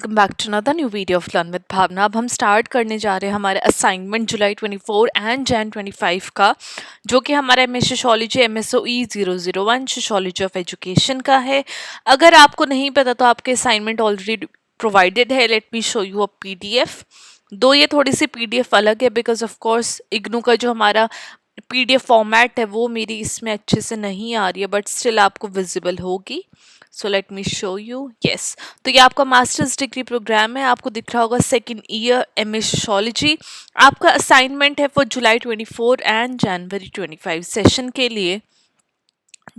Welcome back to another new video of learn with Bhavna. अब हम start करने जा रहे हैं हमारे असाइनमेंट जुलाई 24 एंड जैन 25 का, जो कि हमारा M S sociology MSOE 001 sociology of education का है। अगर आपको नहीं पता तो आपके असाइनमेंट ऑलरेडी प्रोवाइडेड है। Let me show you a PDF। दो ये थोड़ी सी PDF अलग है बिकॉज ऑफ कोर्स इग्नू का जो हमारा PDF फॉर्मेट है वो मेरी इसमें अच्छे से नहीं आ रही है, बट स्टिल आपको विजिबल होगी। So let me show you. Yes, तो ये आपका मास्टर्स डिग्री प्रोग्राम है। आपको दिख रहा होगा सेकेंड ईयर MA सोशोलॉजी। आपका असाइनमेंट है for July 24 and January 25 session के लिए,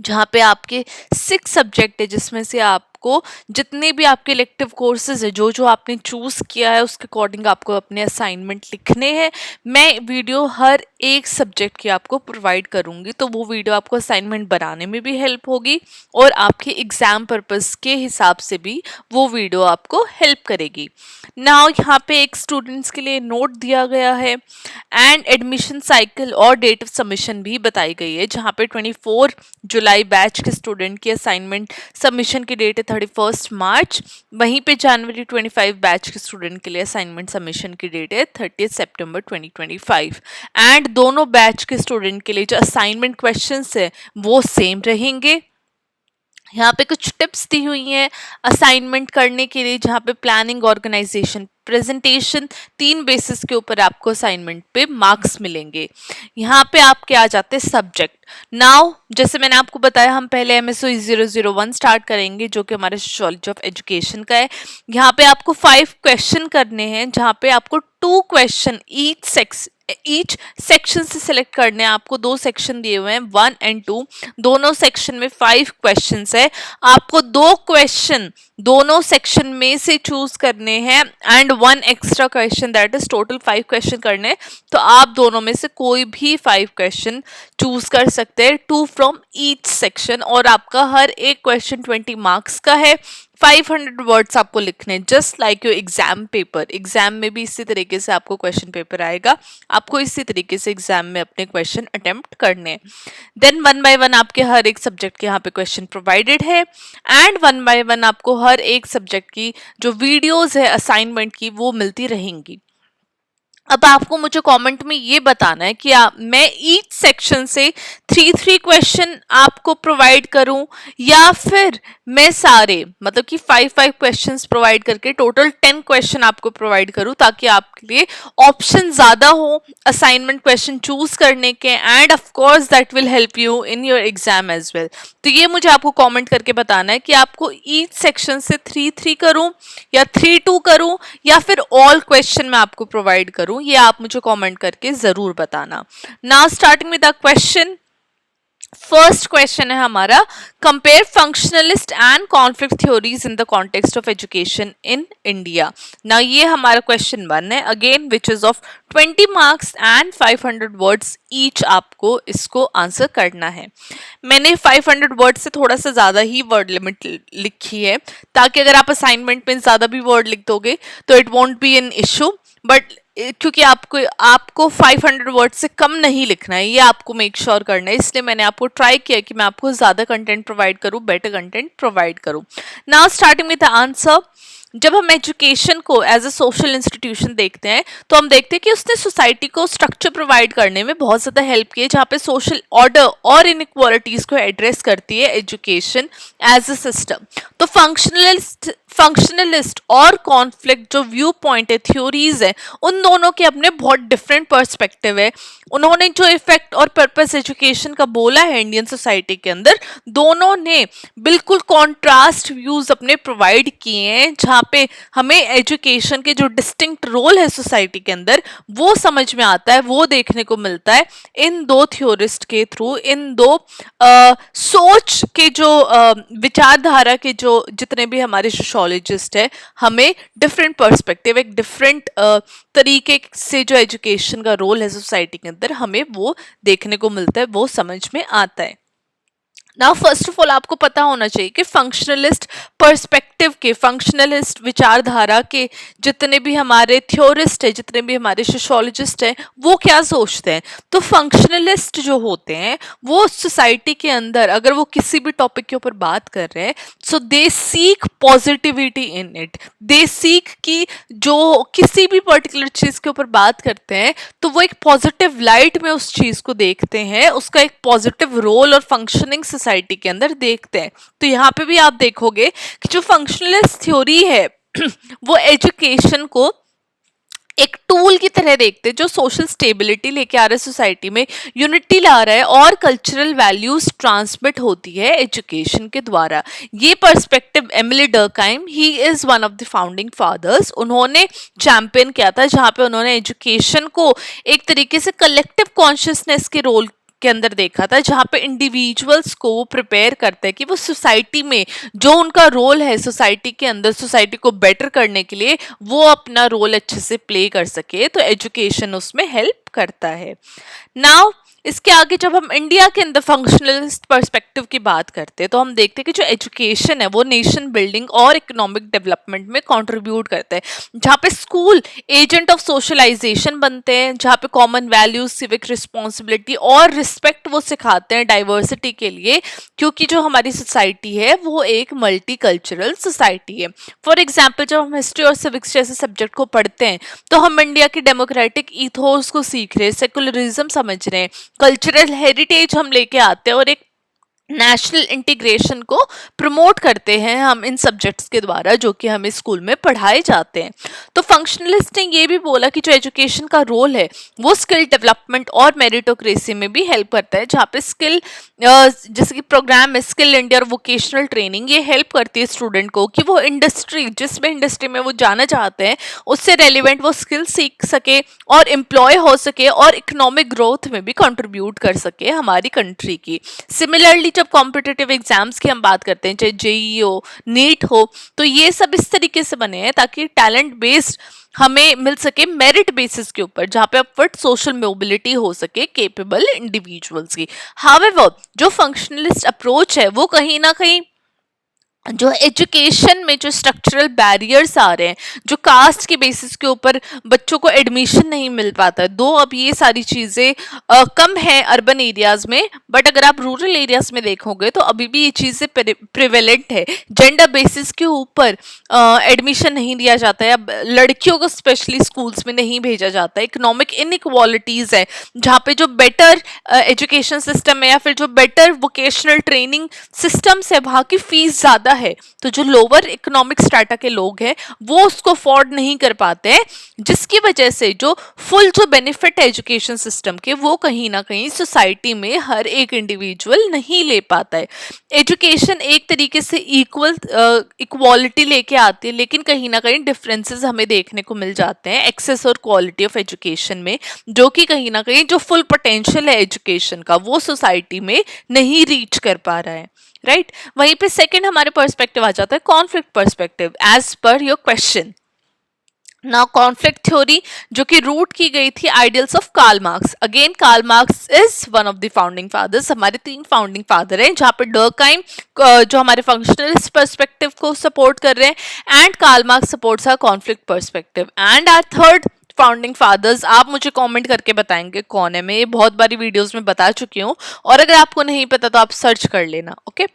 जहाँ पे आपके 6 सब्जेक्ट है, जिसमें से आपको जितने भी आपके इलेक्टिव कोर्सेज है जो जो आपने चूज किया है उसके अकॉर्डिंग आपको अपने असाइनमेंट लिखने हैं। मैं वीडियो हर एक सब्जेक्ट की आपको प्रोवाइड करूंगी, तो वो वीडियो आपको असाइनमेंट बनाने में भी हेल्प होगी और आपके एग्जाम पर्पस के हिसाब से भी वो वीडियो आपको हेल्प करेगी। नाउ यहाँ पे एक स्टूडेंट्स के लिए नोट दिया गया है एंड एडमिशन साइकिल और डेट ऑफ सबमिशन भी बताई गई है, जहाँ पे 24 जुलाई बैच के स्टूडेंट की असाइनमेंट सबमिशन की डेट है 31 मार्च। वहीं पे जनवरी 25 बैच के स्टूडेंट के लिए असाइनमेंट सबमिशन की डेट है 30 सितंबर 2025। एंड दोनों बैच के स्टूडेंट के लिए जो असाइनमेंट क्वेश्चंस है वो सेम रहेंगे। यहाँ पे कुछ टिप्स दी हुई हैं असाइनमेंट करने के लिए, जहाँ पे प्लानिंग, ऑर्गेनाइजेशन, प्रेजेंटेशन, 3 बेसिस के ऊपर आपको असाइनमेंट पे मार्क्स मिलेंगे। यहाँ पे आपके आ जाते हैं सब्जेक्ट। नाउ जैसे मैंने आपको बताया, हम पहले MSOE 001 स्टार्ट करेंगे, जो कि हमारे सोशोलॉजी ऑफ एजुकेशन का है। यहाँ पे आपको 5 क्वेश्चन करने हैं, जहाँ पे आपको 2 क्वेश्चन ईच सेक्शन से सिलेक्ट करने हैं। आपको 2 सेक्शन दिए हुए हैं, 1 एंड 2। दोनों सेक्शन में 5 क्वेश्चंस है। आपको 2 क्वेश्चन दोनों सेक्शन में से चूज करने हैं and 1 extra question, that is total 5 question करने हैं। तो आप दोनों में से कोई भी 5 क्वेश्चन चूज कर सकते हैं, 2 फ्रॉम ईच सेक्शन। और आपका हर एक क्वेश्चन 20 मार्क्स का है। 500 वर्ड्स आपको लिखने, just like your exam paper. Exam में भी इसी तरीके से आपको क्वेश्चन पेपर आएगा, आपको इसी तरीके से एग्जाम में अपने क्वेश्चन अटेम्प्ट करने। देन 1 बाय 1 आपके हर एक सब्जेक्ट के यहाँ पे क्वेश्चन प्रोवाइडेड है एंड 1 बाय 1 आपको हर एक सब्जेक्ट की जो वीडियोस है असाइनमेंट की वो मिलती रहेंगी। अब आपको मुझे कमेंट में ये बताना है कि मैं ईच सेक्शन से 3 क्वेश्चन आपको प्रोवाइड करूं या फिर मैं सारे मतलब कि 5 क्वेश्चंस प्रोवाइड करके टोटल 10 क्वेश्चन आपको प्रोवाइड करूं, ताकि आपके लिए ऑप्शन ज्यादा हो असाइनमेंट क्वेश्चन चूज करने के and of course that will help you in your exam as well. तो ये मुझे आपको कमेंट करके बताना है कि आपको ईच सेक्शन से 3 करूं या 3 करूं या फिर ऑल क्वेश्चन मैं आपको प्रोवाइड करूं। ये आप मुझे कमेंट करके जरूर बताना। Now starting with the question. First question है हमारा, compare functionalist and conflict theories in the context of education in India. ना ये हमारा क्वेश्चन 1 है, again which is of 20 marks and 500 words each. आपको इसको आंसर करना है। मैंने 500 वर्ड से थोड़ा सा ज्यादा ही वर्ड लिमिट लिखी है, ताकि अगर आप असाइनमेंट में ज्यादा भी वर्ड लिख दोगे तो it won't be an issue. But क्योंकि आपको 500 वर्ड से कम नहीं लिखना है, ये आपको मेक श्योर करना है, इसलिए मैंने आपको ट्राई किया कि मैं आपको ज्यादा कंटेंट प्रोवाइड करूं, बेटर कंटेंट प्रोवाइड करूं। Now starting with the answer. जब हम एजुकेशन को एज अ सोशल इंस्टीट्यूशन देखते हैं तो हम देखते हैं कि उसने सोसाइटी को स्ट्रक्चर प्रोवाइड करने में बहुत ज़्यादा हेल्प की है, जहाँ पे सोशल ऑर्डर और इनइक्वालिटीज़ को एड्रेस करती है एजुकेशन एज अ सिस्टम। तो फंक्शनलिस्ट और कॉन्फ्लिक्ट जो व्यू पॉइंट है, थ्योरीज है, उन दोनों के अपने बहुत डिफरेंट पर्सपेक्टिव है। उन्होंने जो इफेक्ट और पर्पस एजुकेशन का बोला है इंडियन सोसाइटी के अंदर, दोनों ने बिल्कुल कॉन्ट्रास्ट व्यूज अपने प्रोवाइड किए हैं, जहाँ पे हमें एजुकेशन के जो डिस्टिंक्ट रोल है सोसाइटी के अंदर वो समझ में आता है, वो देखने को मिलता है इन 2 थ्योरिस्ट के थ्रू। इन 2 सोच के जो विचारधारा के जो जितने भी हमारे सोशोलॉजिस्ट है, हमें डिफरेंट पर्सपेक्टिव, एक डिफरेंट तरीके से जो एजुकेशन का रोल है सोसाइटी के अंदर, हमें वो देखने को मिलता है, वो समझ में आता है। ना फर्स्ट ऑफ ऑल आपको पता होना चाहिए कि फंक्शनलिस्ट पर्सपेक्टिव के, फंक्शनलिस्ट विचारधारा के जितने भी हमारे थ्योरिस्ट है, जितने भी हमारे सोशोलॉजिस्ट हैं, वो क्या सोचते हैं। तो फंक्शनलिस्ट जो होते हैं वो सोसाइटी के अंदर अगर वो किसी भी टॉपिक के ऊपर बात कर रहे हैं, so they seek positivity in it, they seek कि जो किसी भी पर्टिकुलर चीज के ऊपर बात करते हैं तो वो एक पॉजिटिव लाइट में उस चीज को देखते हैं, उसका एक पॉजिटिव रोल और फंक्शनिंग सोसाइटी के अंदर देखते हैं। तो यहाँ पे भी आप देखोगे कि जो फंक्शनलिस्ट थ्योरी है वो एजुकेशन को एक टूल की तरह देखते हैं जो सोशल स्टेबिलिटी लेके आ रहा है सोसाइटी में, यूनिटी ला रहा है और कल्चरल वैल्यूज ट्रांसमिट होती है एजुकेशन के द्वारा। ये perspective Emile Durkheim, he is one of the founding fathers, उन्होंने चैंपियन किया था, जहाँ पे उन्होंने एजुकेशन को एक तरीके से कलेक्टिव कॉन्शियसनेस के रोल के अंदर देखा था, जहाँ पे इंडिविजुअल्स को वो प्रिपेयर करते हैं कि वो सोसाइटी में जो उनका रोल है सोसाइटी के अंदर, सोसाइटी को बेटर करने के लिए वो अपना रोल अच्छे से प्ले कर सके। तो एजुकेशन उसमें हेल्प करता है। नाउ इसके आगे जब हम इंडिया के अंदर फंक्शनलिस्ट पर्सपेक्टिव की बात करते हैं तो हम देखते हैं कि जो एजुकेशन है वो नेशन बिल्डिंग और इकोनॉमिक डेवलपमेंट में कंट्रीब्यूट करता है, जहाँ पे स्कूल एजेंट ऑफ सोशलाइजेशन बनते हैं, जहाँ पे कॉमन वैल्यूज, सिविक रिस्पॉन्सिबिलिटी और रिस्पेक्ट वो सिखाते हैं डाइवर्सिटी के लिए, क्योंकि जो हमारी सोसाइटी है वो एक मल्टी कल्चरल सोसाइटी है। फॉर एग्जाम्पल जब हम हिस्ट्री और सिविक्स जैसे सब्जेक्ट को पढ़ते हैं तो हम इंडिया की डेमोक्रेटिक ईथोस को सीख रहे हैं, सेकुलरिज्म समझ रहे हैं, कल्चरल हेरिटेज हम लेके आते हैं और एक नेशनल इंटीग्रेशन को प्रमोट करते हैं हम इन सब्जेक्ट्स के द्वारा जो कि हमें स्कूल में पढ़ाए जाते हैं। तो फंक्शनलिस्ट ने ये भी बोला कि जो एजुकेशन का रोल है वो स्किल डेवलपमेंट और मेरिटोक्रेसी में भी हेल्प करता है, जहाँ पे स्किल जैसे कि प्रोग्राम है स्किल इंडिया और वोकेशनल ट्रेनिंग, ये हेल्प करती है स्टूडेंट को कि वो इंडस्ट्री, जिस भी इंडस्ट्री में वो जाना चाहते हैं उससे रेलिवेंट वो स्किल सीख सके और एम्प्लॉय हो सके और इकोनॉमिक ग्रोथ में भी कंट्रीब्यूट कर सके हमारी कंट्री की। सिमिलरली जब कॉम्पिटिटिव एग्जाम्स की हम बात करते हैं, चाहे जेईई हो, नीट हो, तो ये सब इस तरीके से बने हैं ताकि टैलेंट बेस्ड हमें मिल सके मेरिट बेसिस के ऊपर, जहाँ पे अपवर्ड सोशल मोबिलिटी हो सके केपेबल इंडिविजुअल्स की। हावेवर जो फंक्शनलिस्ट अप्रोच है वो कहीं ना कहीं जो एजुकेशन में जो स्ट्रक्चरल बैरियर्स आ रहे हैं, जो कास्ट के बेसिस के ऊपर बच्चों को एडमिशन नहीं मिल पाता है, दो अब ये सारी चीज़ें कम है अर्बन एरियाज में, बट अगर आप रूरल एरियाज में देखोगे तो अभी भी ये चीज़ें प्रिवेलेंट है। जेंडर बेसिस के ऊपर एडमिशन नहीं दिया जाता है, अब लड़कियों को स्पेशली स्कूल्स में नहीं भेजा जाता है। इकोनॉमिक इनइक्वालिटीज़ है, जहाँ पे जो बेटर एजुकेशन सिस्टम है या फिर जो बेटर वोकेशनल ट्रेनिंग सिस्टम्स है वहाँ की फीस ज़्यादा है, तो जो लोअर इकोनॉमिक स्ट्रेटा के लोग हैं वो उसको अफोर्ड नहीं कर पाते हैं, जिसकी वजह से जो फुल जो बेनिफिट है एजुकेशन सिस्टम के वो कहीं ना कहीं सोसाइटी में हर एक इंडिविजुअल नहीं ले पाता है। एजुकेशन एक तरीके से इक्वालिटी लेके आती है, लेकिन कहीं ना कहीं डिफरेंसेस हमें देखने को मिल जाते हैं एक्सेस और क्वालिटी ऑफ एजुकेशन में, जो कि कहीं ना कहीं जो फुल पोटेंशियल है एजुकेशन का वो सोसाइटी में नहीं रीच कर पा रहा है। राइट वहीं पे सेकंड हमारे पर्सपेक्टिव आ जाता है conflict perspective, as per your question. Now conflict theory जो कि रूट की गई थी ideals of Karl Marx, again Karl Marx is one of the founding fathers, हमारे तीन फाउंडिंग फादर हैं, जहाँ पे डर्कहाइम जो हमारे फंक्शनलिस्ट पर्सपेक्टिव को सपोर्ट कर रहे हैं and Karl Marx supports our conflict perspective. And our third founding fathers आप मुझे कमेंट करके बताएंगे कौन है, मैं ये बहुत बारी वीडियोस में बता चुकी हूँ और अगर आपको नहीं पता तो आप सर्च कर लेना। ओके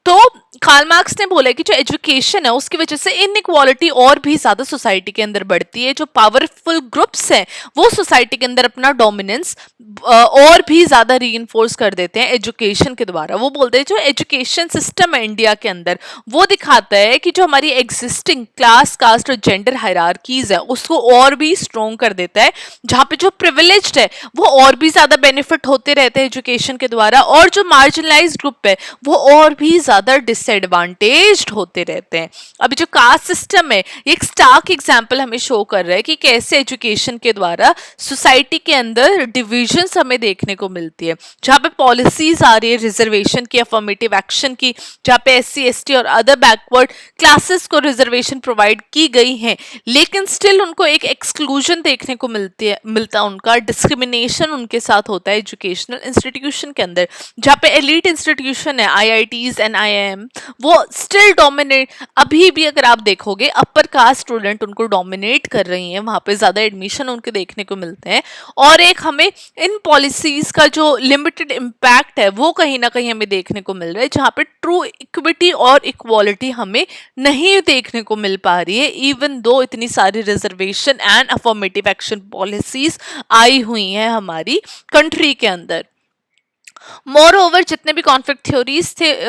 तो कार्ल मार्क्स ने बोला कि जो एजुकेशन है उसकी वजह से इनइक्वालिटी और भी ज्यादा सोसाइटी के अंदर बढ़ती है, जो पावरफुल ग्रुप्स हैं वो सोसाइटी के अंदर अपना डोमिनेंस और भी ज्यादा रीइंफोर्स कर देते हैं एजुकेशन के द्वारा। वो बोलते हैं जो एजुकेशन सिस्टम है इंडिया के अंदर वो दिखाता है कि जो हमारी एग्जिस्टिंग क्लास, कास्ट और जेंडर हायरार्कीज है उसको और भी स्ट्रॉन्ग कर देता है, जहाँ पे जो प्रिविलेज्ड है वो और भी ज्यादा बेनिफिट होते रहते हैं एजुकेशन के द्वारा, और जो मार्जिनलाइज्ड ग्रुप है वो और भी ज्यादा डिसएडवांटेज्ड होते रहते हैं। अभी जो कास्ट सिस्टम है ये एक स्टार्क एग्जांपल हमें शो कर रहा है कि कैसे एजुकेशन के द्वारा सोसाइटी के अंदर डिविजन्स हमें देखने को मिलती है, जहाँ पे पॉलिसीज आ रही है रिजर्वेशन की, अफर्मेटिव एक्शन की, जहाँ पे एससी, एसटी और अदर बैकवर्ड क्लासेस को रिजर्वेशन प्रोवाइड की गई है, लेकिन स्टिल उनको एक एक्सक्लूजन एक्सक्लूजन देखने को मिलता है उनका, डिस्क्रिमिनेशन उनके साथ होता है एजुकेशनल इंस्टीट्यूशन के अंदर, जहाँ पे एलीट इंस्टीट्यूशन है आईआईटीज एंड आईआईएम, वो स्टिल डोमिनेट, अभी भी अगर आप देखोगे अपर कास्ट स्टूडेंट उनको डोमिनेट कर रही हैं, वहाँ पे ज़्यादा एडमिशन उनके देखने को मिलते हैं। और एक हमें इन पॉलिसीज़ का जो लिमिटेड इम्पैक्ट है वो कहीं ना कहीं हमें देखने को मिल रहा है, जहाँ पे ट्रू इक्विटी और इक्वालिटी हमें नहीं देखने को मिल पा रही है, इवन दो इतनी सारी reservation and affirmative action policies आई हुई हैं हमारी कंट्री के अंदर। मोर ओवर जितने भी कॉन्फ्लिक्ट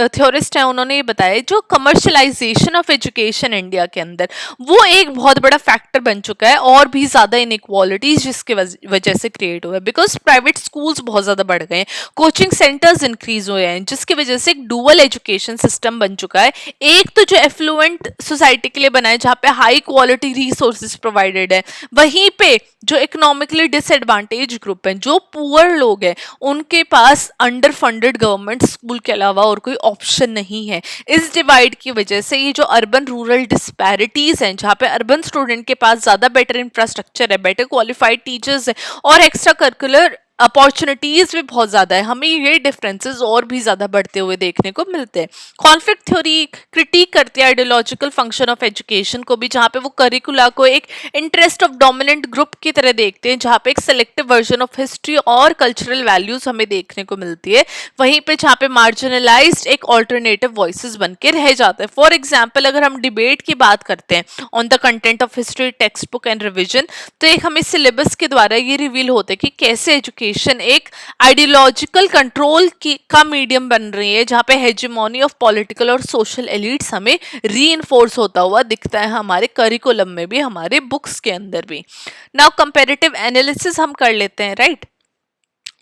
थ्योरिस्ट हैं उन्होंने ये बताया जो कमर्शलाइजेशन ऑफ एजुकेशन इंडिया के अंदर वो एक बहुत बड़ा फैक्टर बन चुका है, और भी ज़्यादा इनइक्वालिटीज जिसके वजह से क्रिएट हुआ है, बिकॉज प्राइवेट स्कूल्स बहुत ज़्यादा बढ़ गए हैं, कोचिंग सेंटर्स इंक्रीज हुए हैं, जिसकी वजह से एक डुअल एजुकेशन सिस्टम बन चुका है। एक तो जो एफ्लुएंट सोसाइटी के लिए बना है जहाँ पे हाई क्वालिटी रिसोर्सेज प्रोवाइडेड है, वहीं पे जो इकोनॉमिकली डिसएडवांटेज ग्रुप हैं, जो पुअर लोग हैं, उनके पास अंडर फंडेड गवर्नमेंट स्कूल के अलावा और कोई ऑप्शन नहीं है। इस डिवाइड की वजह से ये जो अर्बन रूरल डिस्पैरिटीज हैं, जहाँ पे अर्बन स्टूडेंट के पास ज़्यादा बेटर इंफ्रास्ट्रक्चर है, बेटर क्वालिफाइड टीचर्स है और एक्स्ट्रा करिकुलर अपॉर्चुनिटीज भी बहुत ज़्यादा है, हमें ये डिफरेंसेस और भी ज़्यादा बढ़ते हुए देखने को मिलते हैं। कॉन्फ्लिक्ट थ्योरी क्रिटिक करती है आइडियोलॉजिकल फंक्शन ऑफ एजुकेशन को भी, जहाँ पे वो करिकुला को एक इंटरेस्ट ऑफ डोमिनेंट ग्रुप की तरह देखते हैं, जहाँ पे एक सेलेक्टिव वर्जन ऑफ हिस्ट्री और कल्चरल वैल्यूज हमें देखने को मिलती है, वहीं पे जहाँ पे मार्जिनलाइज्ड एक ऑल्टरनेटिव वॉइसेस बन के रह जाते हैं। फॉर एग्जाम्पल अगर हम डिबेट की बात करते हैं on the content of history text book and revision, तो एक हमें सिलेबस के द्वारा ये रिवील होता है कि कैसे एजुकेशन एक आइडियोलॉजिकल कंट्रोल का मीडियम बन रही है, जहाँ पे हेजेमोनी ऑफ पॉलिटिकल और सोशल एलिट्स हमें रीइंफोर्स होता हुआ दिखता है हमारे करिकुलम में भी, हमारे बुक्स के अंदर भी। नाउ कंपैरेटिव एनालिसिस हम कर लेते हैं, राइट,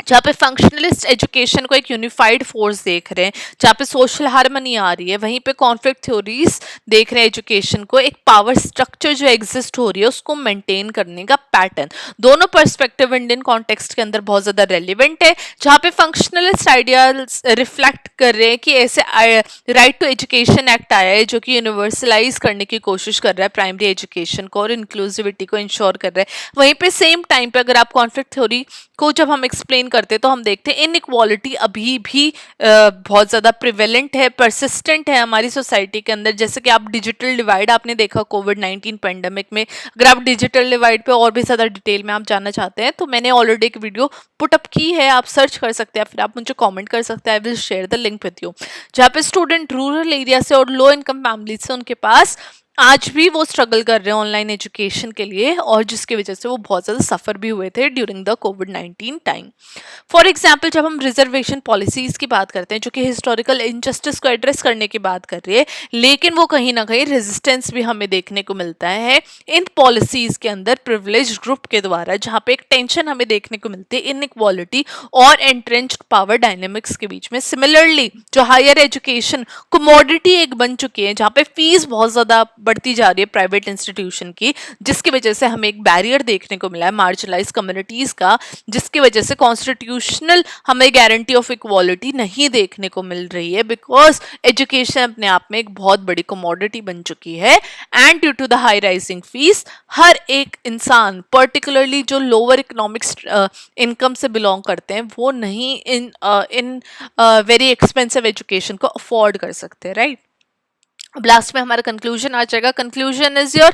जहाँ पे फंक्शनलिस्ट एजुकेशन को एक यूनिफाइड फोर्स देख रहे हैं, जहाँ पे सोशल हार्मनी आ रही है, वहीं पे कॉन्फ्लिक्ट थ्योरीज देख रहे हैं एजुकेशन को एक पावर स्ट्रक्चर जो एग्जिस्ट हो रही है उसको मेंटेन करने का पैटर्न। दोनों पर्सपेक्टिव इंडियन कॉन्टेक्स्ट के अंदर बहुत ज़्यादा रेलिवेंट है, जहाँ पे फंक्शनलिस्ट आइडियाज रिफ्लेक्ट कर रहे हैं कि ऐसे राइट टू एजुकेशन एक्ट आया है जो कि यूनिवर्सलाइज करने की कोशिश कर रहा है प्राइमरी एजुकेशन को और इंक्लूसिविटी को इंश्योर कर रहा है। वहीं पे सेम टाइम पे अगर आप कॉन्फ्लिक्ट थ्योरी को जब हम एक्सप्लेन करते तो हम देखते हैं इनइक्वालिटी अभी भी बहुत ज़्यादा प्रिवेलेंट है, परसिस्टेंट है हमारी सोसाइटी के अंदर। जैसे कि आप डिजिटल डिवाइड आपने देखा कोविड-19 पेंडेमिक में, अगर आप डिजिटल डिवाइड पे और भी ज़्यादा डिटेल में आप जानना चाहते हैं तो मैंने ऑलरेडी एक वीडियो पुट अप की है, आप सर्च कर सकते हैं, फिर आप मुझे कमेंट कर सकते हैं, I will share the link with you, जहाँ पे स्टूडेंट रूरल एरिया से और लो इनकम फैमिली से उनके पास आज भी वो स्ट्रगल कर रहे हैं ऑनलाइन एजुकेशन के लिए, और जिसकी वजह से वो बहुत ज़्यादा सफ़र भी हुए थे during the covid time. For example जब हम रिजर्वेशन पॉलिसीज़ की बात करते हैं जो कि हिस्टोरिकल इनजस्टिस को एड्रेस करने की बात कर रही है, लेकिन वो कहीं ना कहीं रेजिस्टेंस भी हमें देखने को मिलता है इन पॉलिसीज़ के अंदर प्रिविलेज ग्रुप के द्वारा, जहाँ पे एक टेंशन हमें देखने को मिलती है इनइक्वालिटी और एंट्रेंच्ड पावर डायनेमिक्स के बीच में। सिमिलरली जो हायर एजुकेशन कमोडिटी एक बन चुकी है, जहाँ पे फीस बहुत ज़्यादा बढ़ती जा रही है प्राइवेट इंस्टीट्यूशन की, जिसकी वजह से हमें एक बैरियर देखने को मिला है मार्जिनलाइज कम्युनिटीज का, जिसकी वजह से कॉन्स्टिट्यूशनल हमें गारंटी ऑफ इक्वालिटी नहीं देखने को मिल रही है, बिकॉज एजुकेशन अपने आप में एक बहुत बड़ी कमोडिटी बन चुकी है। And due to the high rising fees हर एक इंसान पर्टिकुलरली जो लोअर इकोनॉमिक्स इनकम से बिलोंग करते हैं वो नहीं इन वेरी एक्सपेंसिव एजुकेशन को अफोर्ड कर सकते, राइट। अब लास्ट में हमारा कंक्लूजन आ जाएगा। Conclusion is your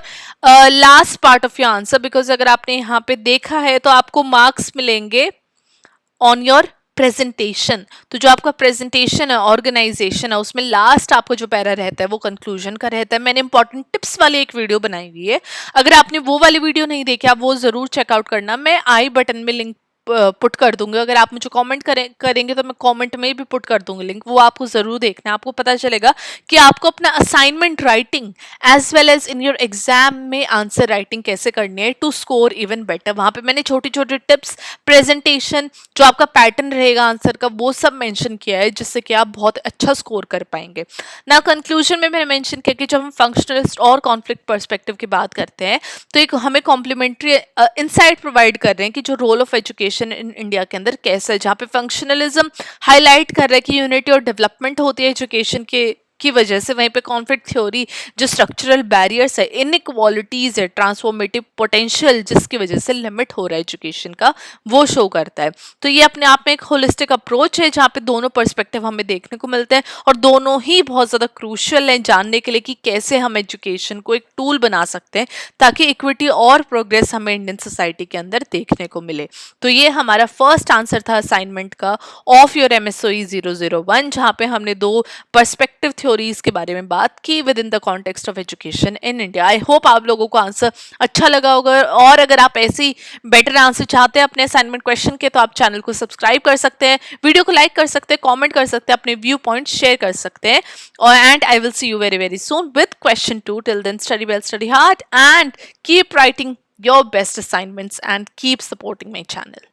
last part of your answer, because अगर आपने यहाँ पे देखा है तो आपको मार्क्स मिलेंगे ऑन योर प्रेजेंटेशन। तो जो आपका प्रेजेंटेशन है ऑर्गेनाइजेशन है उसमें लास्ट आपको जो पैरा रहता है वो कंक्लूजन का रहता है। मैंने इंपॉर्टेंट टिप्स वाली एक वीडियो बनाई हुई है, अगर आपने वो वाली वीडियो नहीं देखी आप वो जरूर चेकआउट करना, मैं आई बटन में लिंक पुट कर दूंगी। अगर आप मुझे कमेंट करेंगे तो मैं कमेंट में भी पुट कर दूंगी लिंक, वो आपको जरूर देखना है। आपको पता चलेगा कि आपको अपना assignment writing as well as in your exam में आंसर राइटिंग कैसे करनी है टू स्कोर इवन बेटर। वहां पे मैंने छोटी छोटी टिप्स, प्रेजेंटेशन, जो आपका पैटर्न रहेगा आंसर का, वो सब मेंशन किया है जिससे कि आप बहुत अच्छा स्कोर कर पाएंगे ना। कंक्लूजन में मैंने मेंशन किया कि जब हम फंक्शनलिस्ट और कॉन्फ्लिक्ट पर्सपेक्टिव की बात करते हैं तो एक हमें कॉम्प्लीमेंट्री इंसाइट प्रोवाइड कर रहे हैं कि जो role of education in India के अंदर कैसा है, जहाँ पे फंक्शनलिज्म हाईलाइट कर रहा है कि यूनिटी और डेवलपमेंट होती है एजुकेशन के की वजह से, वहीं पे कॉन्फ्लिक्ट थ्योरी जो स्ट्रक्चरल बैरियर्स है, इनइक्वालिटीज है, ट्रांसफॉर्मेटिव पोटेंशियल जिसकी वजह से लिमिट हो रहा है एजुकेशन का, वो शो करता है। तो ये अपने आप में एक होलिस्टिक अप्रोच है जहाँ पे दोनों पर्सपेक्टिव हमें देखने को मिलते हैं और दोनों ही बहुत ज़्यादा क्रूशियल हैं जानने के लिए कि कैसे हम एजुकेशन को एक टूल बना सकते हैं ताकि इक्विटी और प्रोग्रेस हमें इंडियन सोसाइटी के अंदर देखने को मिले। तो ये हमारा फर्स्ट आंसर था असाइनमेंट का ऑफ योर MSOE 001, जहाँ पे हमने दो पर्सपेक्टिव थ्योरीज के बारे में बात की with in the context of education in India. I hope आप लोगों को आंसर अच्छा लगा होगा, और अगर आप ऐसे ही बेटर आंसर चाहते हैं अपने असाइनमेंट क्वेश्चन के तो आप चैनल को सब्सक्राइब कर सकते हैं, वीडियो को लाइक कर सकते हैं, कमेंट कर सकते हैं, अपने व्यू पॉइंट शेयर कर सकते हैं। और and I will see you very very soon with question 2। Till then study well, study hard, and keep writing your best assignments and keep supporting my channel.